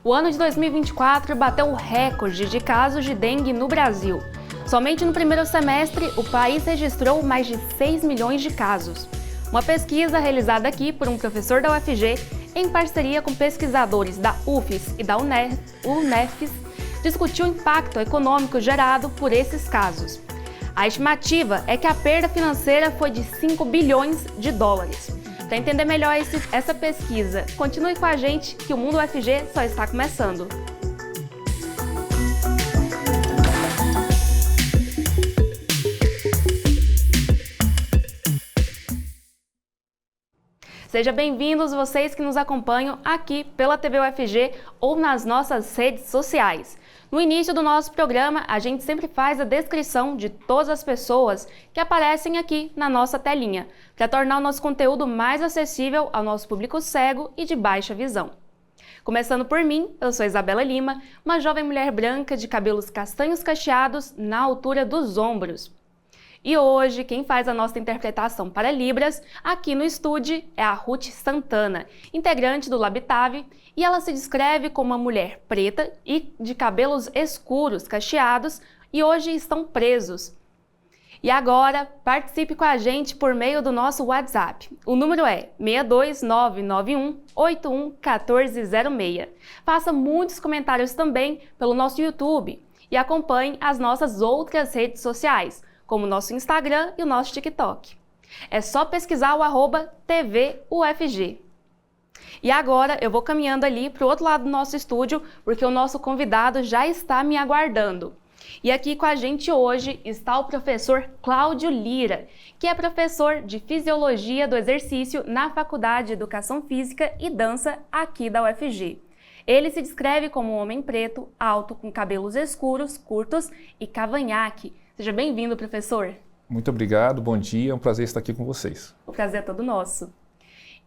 O ano de 2024 bateu o recorde de casos de dengue no Brasil. Somente no primeiro semestre, o país registrou mais de 6 milhões de casos. Uma pesquisa realizada aqui por um professor da UFG, em parceria com pesquisadores da UFES e da UNEFES, discutiu o impacto econômico gerado por esses casos. A estimativa é que a perda financeira foi de 5 bilhões de dólares. Para entender melhor essa pesquisa, continue com a gente que o Mundo UFG só está começando. Sejam bem-vindos vocês que nos acompanham aqui pela TV UFG ou nas nossas redes sociais. No início do nosso programa, a gente sempre faz a descrição de todas as pessoas que aparecem aqui na nossa telinha, para tornar o nosso conteúdo mais acessível ao nosso público cego e de baixa visão. Começando por mim, eu sou Isabela Lima, uma jovem mulher branca de cabelos castanhos cacheados na altura dos ombros. E hoje, quem faz a nossa interpretação para Libras aqui no estúdio é a Ruth Santana, integrante do Labitave, e ela se descreve como uma mulher preta e de cabelos escuros, cacheados, e hoje estão presos. E agora, participe com a gente por meio do nosso WhatsApp. O número é 62991811406. Faça muitos comentários também pelo nosso YouTube e acompanhe as nossas outras redes sociais, como o nosso Instagram e o nosso TikTok. É só pesquisar o @TVUFG. E agora eu vou caminhando ali para o outro lado do nosso estúdio, porque o nosso convidado já está me aguardando. E aqui com a gente hoje está o professor Cláudio Lira, que é professor de Fisiologia do Exercício na Faculdade de Educação Física e Dança aqui da UFG. Ele se descreve como um homem preto, alto, com cabelos escuros, curtos e cavanhaque. Seja bem-vindo, professor. Muito obrigado, bom dia, é um prazer estar aqui com vocês. O prazer é todo nosso.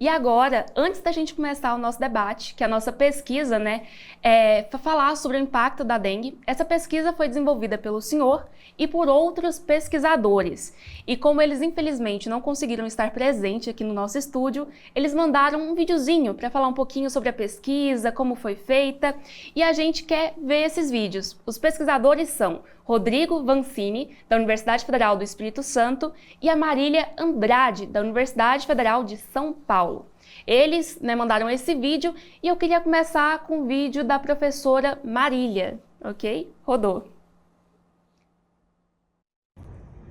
E agora, antes da gente começar o nosso debate, que é a nossa pesquisa, para falar sobre o impacto da dengue, essa pesquisa foi desenvolvida pelo senhor e por outros pesquisadores. E como eles, infelizmente, não conseguiram estar presentes aqui no nosso estúdio, eles mandaram um videozinho para falar um pouquinho sobre a pesquisa, como foi feita, e a gente quer ver esses vídeos. Os pesquisadores são Rodrigo Vancini, da Universidade Federal do Espírito Santo, e a Marília Andrade, da Universidade Federal de São Paulo. Eles mandaram esse vídeo e eu queria começar com o vídeo da professora Marília, ok? Rodou.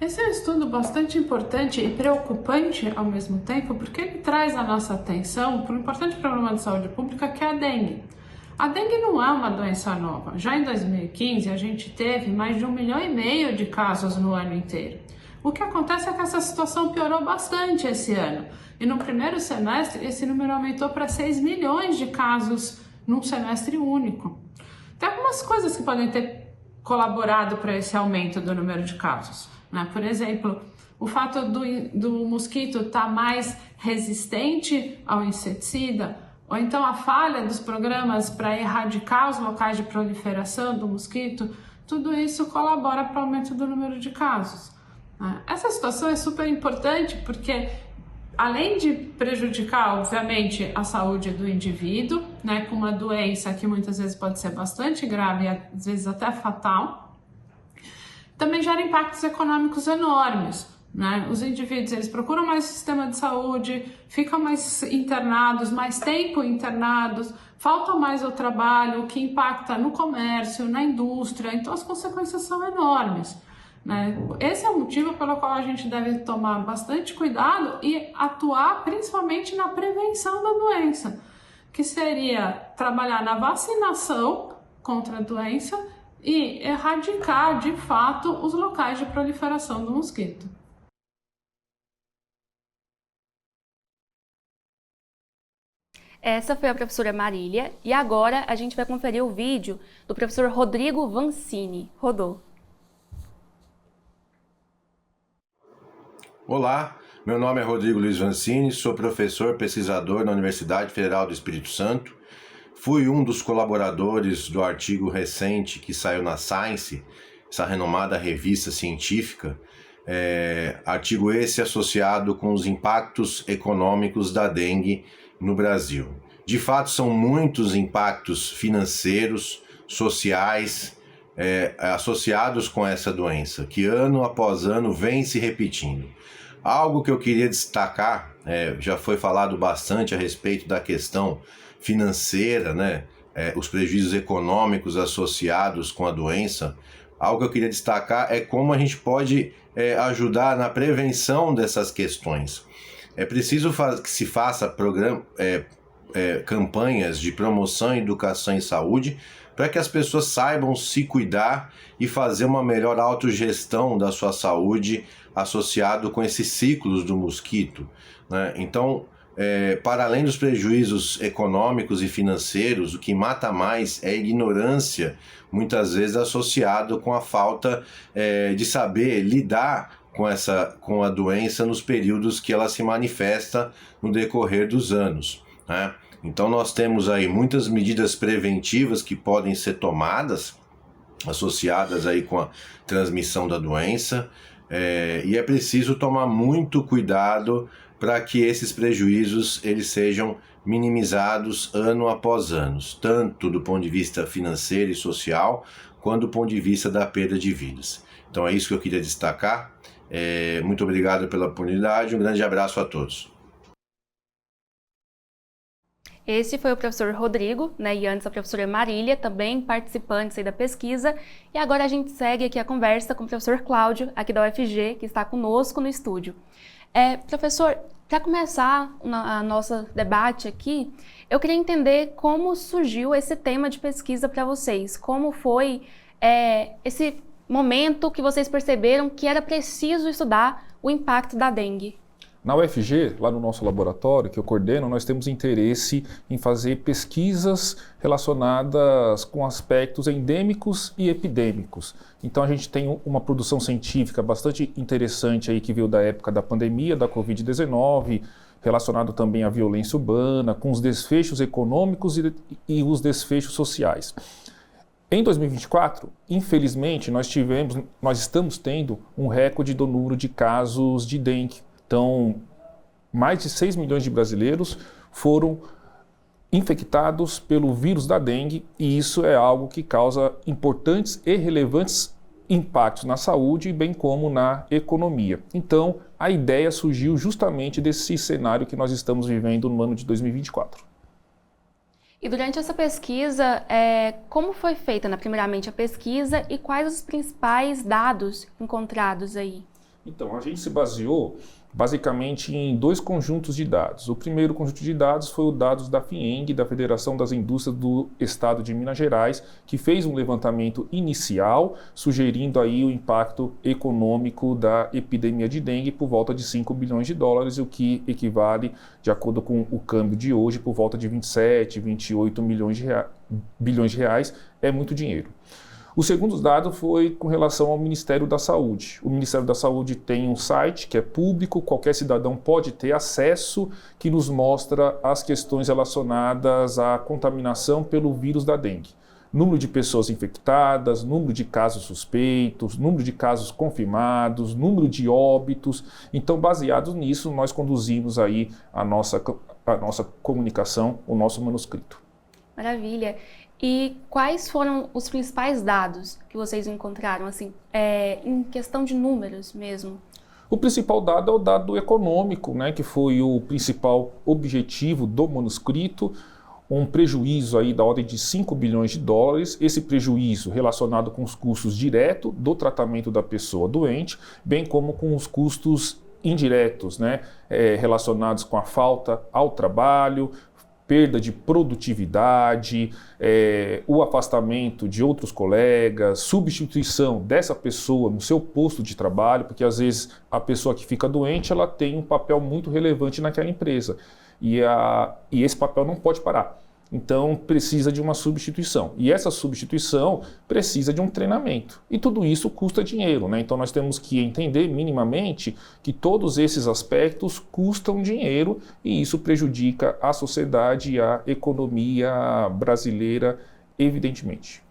Esse é um estudo bastante importante e preocupante ao mesmo tempo, porque ele traz a nossa atenção para um importante problema de saúde pública, que é a dengue. A dengue não é uma doença nova. Já em 2015, a gente teve mais de 1,5 milhão de casos no ano inteiro. O que acontece é que essa situação piorou bastante esse ano. E no primeiro semestre, esse número aumentou para 6 milhões de casos num semestre único. Tem algumas coisas que podem ter colaborado para esse aumento do número de casos, né? Por exemplo, o fato do mosquito estar mais resistente ao inseticida, ou então a falha dos programas para erradicar os locais de proliferação do mosquito, tudo isso colabora para o aumento do número de casos. Essa situação é super importante porque, além de prejudicar, obviamente, a saúde do indivíduo, com uma doença que muitas vezes pode ser bastante grave e às vezes até fatal, também gera impactos econômicos enormes. Os indivíduos, eles procuram mais sistema de saúde, ficam mais internados, mais tempo internados, falta mais ao trabalho, o que impacta no comércio, na indústria, então as consequências são enormes. Esse é o motivo pelo qual a gente deve tomar bastante cuidado e atuar principalmente na prevenção da doença, que seria trabalhar na vacinação contra a doença e erradicar, de fato, os locais de proliferação do mosquito. Essa foi a professora Marília e agora a gente vai conferir o vídeo do professor Rodrigo Vancini. Rodou. Olá, meu nome é Rodrigo Luiz Vancini, sou professor pesquisador na Universidade Federal do Espírito Santo. Fui um dos colaboradores do artigo recente que saiu na Science, essa renomada revista científica, artigo esse associado com os impactos econômicos da dengue no Brasil. De fato, são muitos impactos financeiros, sociais, associados com essa doença, que ano após ano vem se repetindo. Algo que eu queria destacar, já foi falado bastante a respeito da questão financeira, né? Os prejuízos econômicos associados com a doença. Algo que eu queria destacar é como a gente pode ajudar na prevenção dessas questões. É preciso que se faça campanhas de promoção, educação e saúde para que as pessoas saibam se cuidar e fazer uma melhor autogestão da sua saúde associado com esses ciclos do mosquito, né? Então, para além dos prejuízos econômicos e financeiros, o que mata mais é a ignorância, muitas vezes associado com a falta de saber lidar com a doença nos períodos que ela se manifesta no decorrer dos anos, né? Então nós temos aí muitas medidas preventivas que podem ser tomadas, associadas aí com a transmissão da doença, e é preciso tomar muito cuidado para que esses prejuízos eles sejam minimizados ano após ano, tanto do ponto de vista financeiro e social, quanto do ponto de vista da perda de vidas. Então é isso que eu queria destacar. Muito obrigado pela oportunidade, um grande abraço a todos. Esse foi o professor Rodrigo, né, e antes a professora Marília, também participantes aí da pesquisa. E agora a gente segue aqui a conversa com o professor Cláudio, aqui da UFG, que está conosco no estúdio. Professor, para começar o nosso debate aqui, eu queria entender como surgiu esse tema de pesquisa para vocês. Como foi esse momento que vocês perceberam que era preciso estudar o impacto da dengue? Na UFG, lá no nosso laboratório, que eu coordeno, nós temos interesse em fazer pesquisas relacionadas com aspectos endêmicos e epidêmicos. Então a gente tem uma produção científica bastante interessante aí que veio da época da pandemia, da Covid-19, relacionado também à violência urbana, com os desfechos econômicos e os desfechos sociais. Em 2024, infelizmente, nós estamos tendo um recorde do número de casos de dengue. Então, mais de 6 milhões de brasileiros foram infectados pelo vírus da dengue e isso é algo que causa importantes e relevantes impactos na saúde, bem como na economia. Então, a ideia surgiu justamente desse cenário que nós estamos vivendo no ano de 2024. E durante essa pesquisa, como foi feita, primeiramente, a pesquisa e quais os principais dados encontrados aí? Então, a gente se baseou basicamente em 2 conjuntos de dados. O primeiro conjunto de dados foi o dados da FIENG, da Federação das Indústrias do Estado de Minas Gerais, que fez um levantamento inicial, sugerindo aí o impacto econômico da epidemia de dengue por volta de 5 bilhões de dólares, o que equivale, de acordo com o câmbio de hoje, por volta de 27, 28 bilhões de reais, é muito dinheiro. O segundo dado foi com relação ao Ministério da Saúde. O Ministério da Saúde tem um site que é público, qualquer cidadão pode ter acesso, que nos mostra as questões relacionadas à contaminação pelo vírus da dengue. Número de pessoas infectadas, número de casos suspeitos, número de casos confirmados, número de óbitos. Então, baseado nisso, nós conduzimos aí a nossa comunicação, o nosso manuscrito. Maravilha. E quais foram os principais dados que vocês encontraram, assim, em questão de números mesmo? O principal dado é o dado econômico, né, que foi o principal objetivo do manuscrito, um prejuízo aí da ordem de 5 bilhões de dólares, esse prejuízo relacionado com os custos diretos do tratamento da pessoa doente, bem como com os custos indiretos, né, relacionados com a falta ao trabalho, perda de produtividade, o afastamento de outros colegas, substituição dessa pessoa no seu posto de trabalho, porque às vezes a pessoa que fica doente ela tem um papel muito relevante naquela empresa e esse papel não pode parar. Então precisa de uma substituição e essa substituição precisa de um treinamento e tudo isso custa dinheiro, né? Então nós temos que entender minimamente que todos esses aspectos custam dinheiro e isso prejudica a sociedade e a economia brasileira, evidentemente.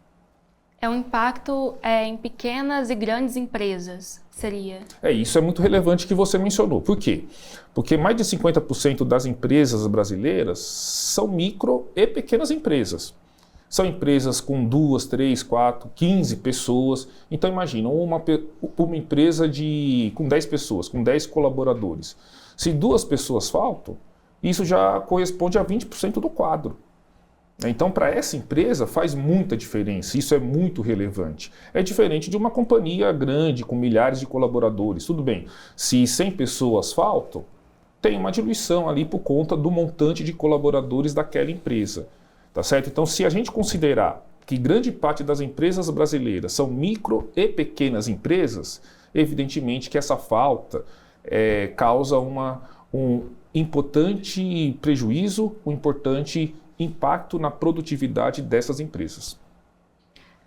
É um impacto em pequenas e grandes empresas, seria? Isso é muito relevante que você mencionou. Por quê? Porque mais de 50% das empresas brasileiras são micro e pequenas empresas. São empresas com 2, 3, 4, 15 pessoas. Então imagina, uma empresa com 10 pessoas, com 10 colaboradores. Se 2 pessoas faltam, isso já corresponde a 20% do quadro. Então, para essa empresa faz muita diferença, isso é muito relevante. É diferente de uma companhia grande, com milhares de colaboradores. Tudo bem, se 100 pessoas faltam, tem uma diluição ali por conta do montante de colaboradores daquela empresa. Tá certo? Então, se a gente considerar que grande parte das empresas brasileiras são micro e pequenas empresas, evidentemente que essa falta causa um importante prejuízo, um importante impacto na produtividade dessas empresas.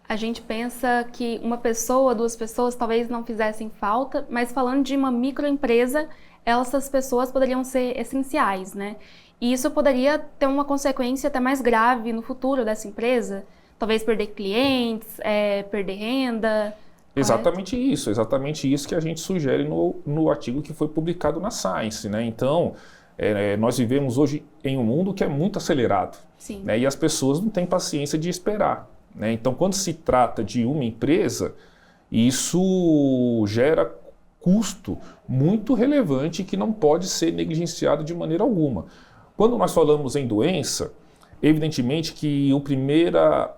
A gente pensa que uma pessoa, 2 pessoas talvez não fizessem falta, mas falando de uma microempresa, essas pessoas poderiam ser essenciais, né? E isso poderia ter uma consequência até mais grave no futuro dessa empresa, talvez perder clientes, perder renda. Exatamente isso que a gente sugere no artigo que foi publicado na Science, né? Então, nós vivemos hoje em um mundo que é muito acelerado, né? E as pessoas não têm paciência de esperar, né? Então, quando se trata de uma empresa, isso gera custo muito relevante que não pode ser negligenciado de maneira alguma. Quando nós falamos em doença, evidentemente que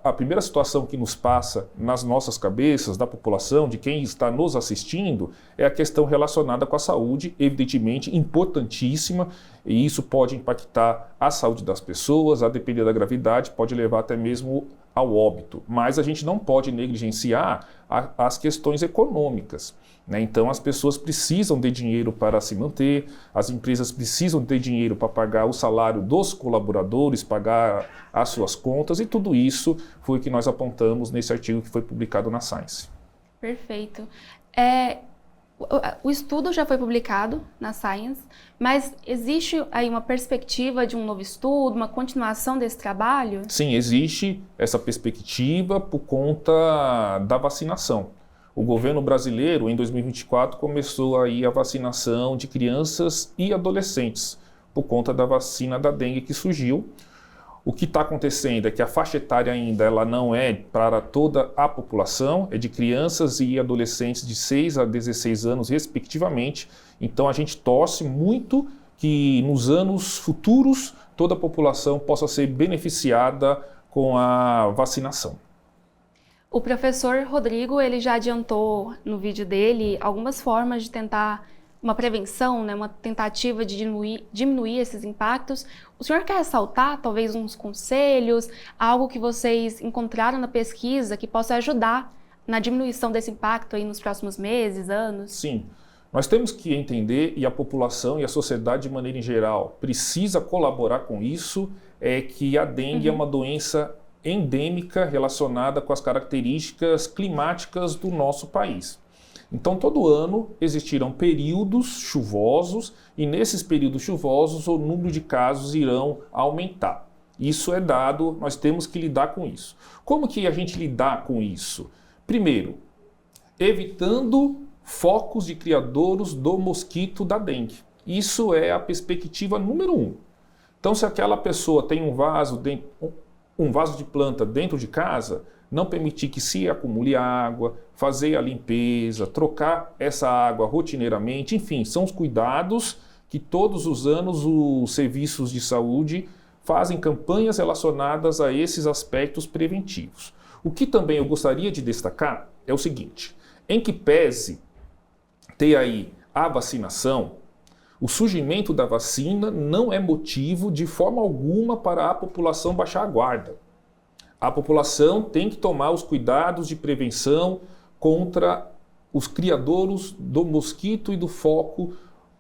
a primeira situação que nos passa nas nossas cabeças, da população, de quem está nos assistindo, é a questão relacionada com a saúde, evidentemente importantíssima, e isso pode impactar a saúde das pessoas, a depender da gravidade, pode levar até mesmo ao óbito. Mas a gente não pode negligenciar as questões econômicas, né? Então as pessoas precisam de dinheiro para se manter, as empresas precisam de dinheiro para pagar o salário dos colaboradores, pagar as suas contas, e tudo isso foi o que nós apontamos nesse artigo que foi publicado na Science. Perfeito. O estudo já foi publicado na Science, mas existe aí uma perspectiva de um novo estudo, uma continuação desse trabalho? Sim, existe essa perspectiva por conta da vacinação. O governo brasileiro, em 2024, começou aí a vacinação de crianças e adolescentes por conta da vacina da dengue que surgiu. O que está acontecendo é que a faixa etária ainda ela não é para toda a população, é de crianças e adolescentes de 6 a 16 anos, respectivamente. Então a gente torce muito que nos anos futuros toda a população possa ser beneficiada com a vacinação. O professor Rodrigo, ele já adiantou no vídeo dele algumas formas de tentar uma prevenção, né, uma tentativa de diminuir esses impactos. O senhor quer ressaltar talvez uns conselhos, algo que vocês encontraram na pesquisa que possa ajudar na diminuição desse impacto aí nos próximos meses, anos? Sim, nós temos que entender, e a população e a sociedade de maneira em geral precisa colaborar com isso, que a dengue é uma doença endêmica relacionada com as características climáticas do nosso país. Então, todo ano existirão períodos chuvosos e nesses períodos chuvosos o número de casos irão aumentar. Isso é dado, nós temos que lidar com isso. Como que a gente lidar com isso? Primeiro, evitando focos de criadouros do mosquito da dengue. Isso é a perspectiva número 1. Então, se aquela pessoa tem um vaso de planta dentro de casa, não permitir que se acumule água, fazer a limpeza, trocar essa água rotineiramente, enfim, são os cuidados que todos os anos os serviços de saúde fazem campanhas relacionadas a esses aspectos preventivos. O que também eu gostaria de destacar é o seguinte, em que pese ter aí a vacinação, o surgimento da vacina não é motivo de forma alguma para a população baixar a guarda. A população tem que tomar os cuidados de prevenção contra os criadouros do mosquito e do foco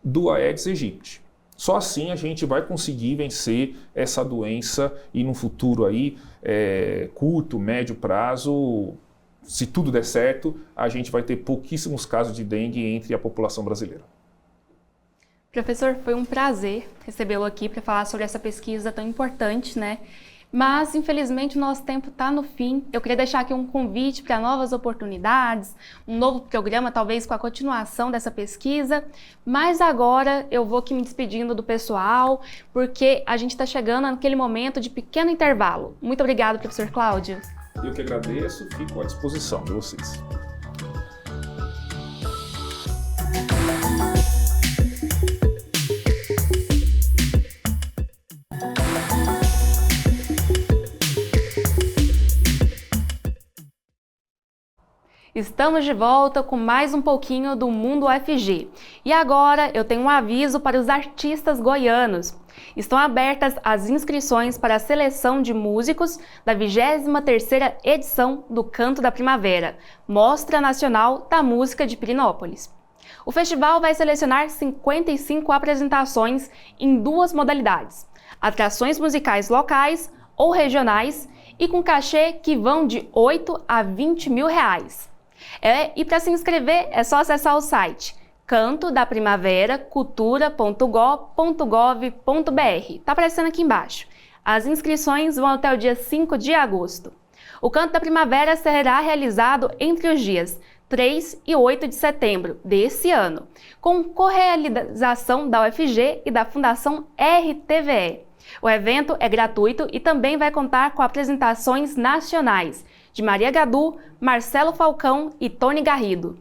do Aedes aegypti. Só assim a gente vai conseguir vencer essa doença e no futuro aí, curto, médio prazo, se tudo der certo, a gente vai ter pouquíssimos casos de dengue entre a população brasileira. Professor, foi um prazer recebê-lo aqui para falar sobre essa pesquisa tão importante, né? Mas, infelizmente, o nosso tempo está no fim. Eu queria deixar aqui um convite para novas oportunidades, um novo programa, talvez com a continuação dessa pesquisa. Mas agora eu vou aqui me despedindo do pessoal, porque a gente está chegando naquele momento de pequeno intervalo. Muito obrigada, professor Cláudio. Eu que agradeço, fico à disposição de vocês. Estamos de volta com mais um pouquinho do Mundo UFG. E agora eu tenho um aviso para os artistas goianos. Estão abertas as inscrições para a seleção de músicos da 23ª edição do Canto da Primavera, Mostra Nacional da Música de Pirenópolis. O festival vai selecionar 55 apresentações em 2 modalidades, atrações musicais locais ou regionais e com cachê que vão de 8 a 20 mil reais. E para se inscrever é só acessar o site cantodaprimaveracultura.gov.br. Está aparecendo aqui embaixo. As inscrições vão até o dia 5 de agosto. O Canto da Primavera será realizado entre os dias 3 e 8 de setembro desse ano, com correalização da UFG e da Fundação RTVE. O evento é gratuito e também vai contar com apresentações nacionais de Maria Gadu, Marcelo Falcão e Tony Garrido.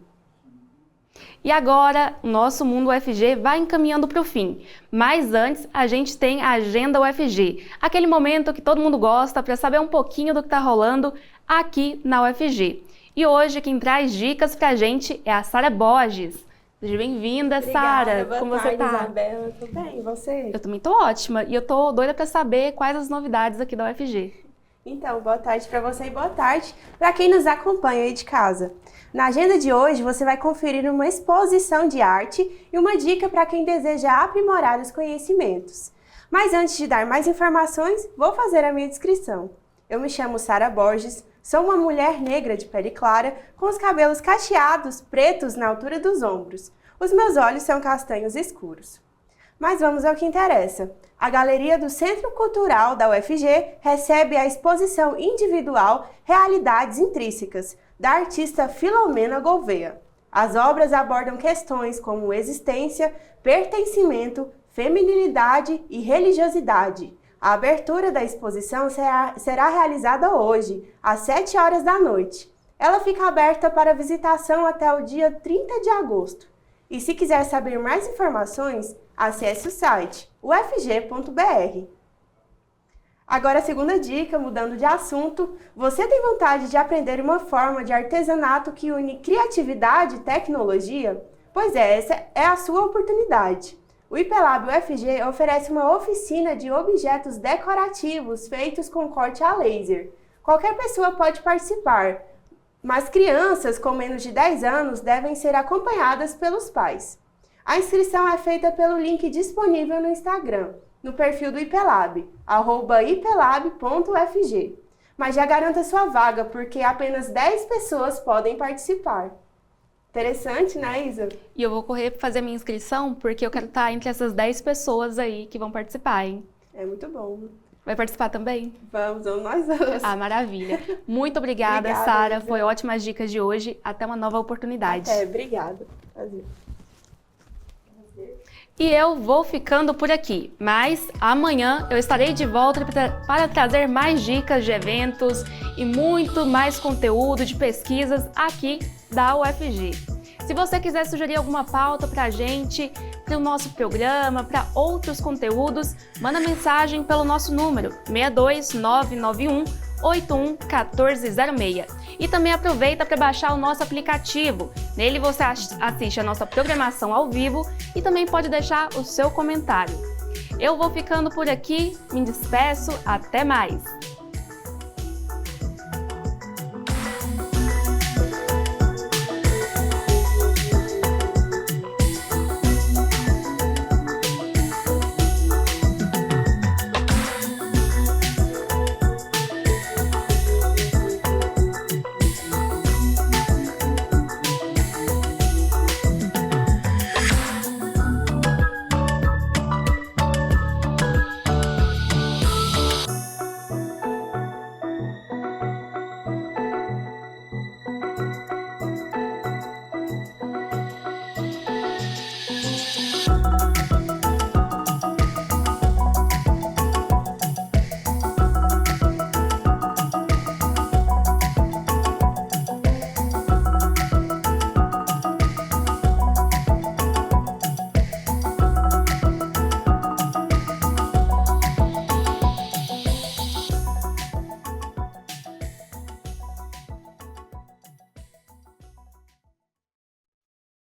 E agora, o nosso Mundo UFG vai encaminhando para o fim. Mas antes, a gente tem a Agenda UFG, aquele momento que todo mundo gosta para saber um pouquinho do que está rolando aqui na UFG. E hoje, quem traz dicas para a gente é a Sara Borges. Seja bem-vinda, Sara. Como você tá? Isabela, tudo bem, e você? Eu também tô ótima e eu tô doida para saber quais as novidades aqui da UFG. Então, boa tarde para você e boa tarde para quem nos acompanha aí de casa. Na agenda de hoje, você vai conferir uma exposição de arte e uma dica para quem deseja aprimorar os conhecimentos. Mas antes de dar mais informações, vou fazer a minha descrição. Eu me chamo Sara Borges, sou uma mulher negra de pele clara, com os cabelos cacheados, pretos na altura dos ombros. Os meus olhos são castanhos escuros. Mas vamos ao que interessa. A Galeria do Centro Cultural da UFG recebe a exposição individual Realidades Intrínsecas, da artista Filomena Gouveia. As obras abordam questões como existência, pertencimento, feminilidade e religiosidade. A abertura da exposição será realizada hoje, às 7 horas da noite. Ela fica aberta para visitação até o dia 30 de agosto. E se quiser saber mais informações, acesse o site ufg.br. Agora a segunda dica, mudando de assunto, você tem vontade de aprender uma forma de artesanato que une criatividade e tecnologia? Pois é, essa é a sua oportunidade. O IPLab UFG oferece uma oficina de objetos decorativos feitos com corte a laser. Qualquer pessoa pode participar, mas crianças com menos de 10 anos devem ser acompanhadas pelos pais. A inscrição é feita pelo link disponível no Instagram, no perfil do IPLab, @ipelab.ufg. Mas já garanta sua vaga, porque apenas 10 pessoas podem participar. Interessante, né, Isa? E eu vou correr para fazer minha inscrição, porque eu quero estar entre essas 10 pessoas aí que vão participar, hein? É muito bom. Vai participar também? Vamos nós duas. Ah, maravilha. Muito obrigada, Sara. Foi ótimas dicas de hoje. Até uma nova oportunidade. Obrigada. Prazer. E eu vou ficando por aqui, mas amanhã eu estarei de volta para trazer mais dicas de eventos e muito mais conteúdo de pesquisas aqui da UFG. Se você quiser sugerir alguma pauta para a gente, para o nosso programa, para outros conteúdos, manda mensagem pelo nosso número 62991 811406. E também aproveita para baixar o nosso aplicativo. Nele você assiste a nossa programação ao vivo e também pode deixar o seu comentário. Eu vou ficando por aqui, me despeço, até mais!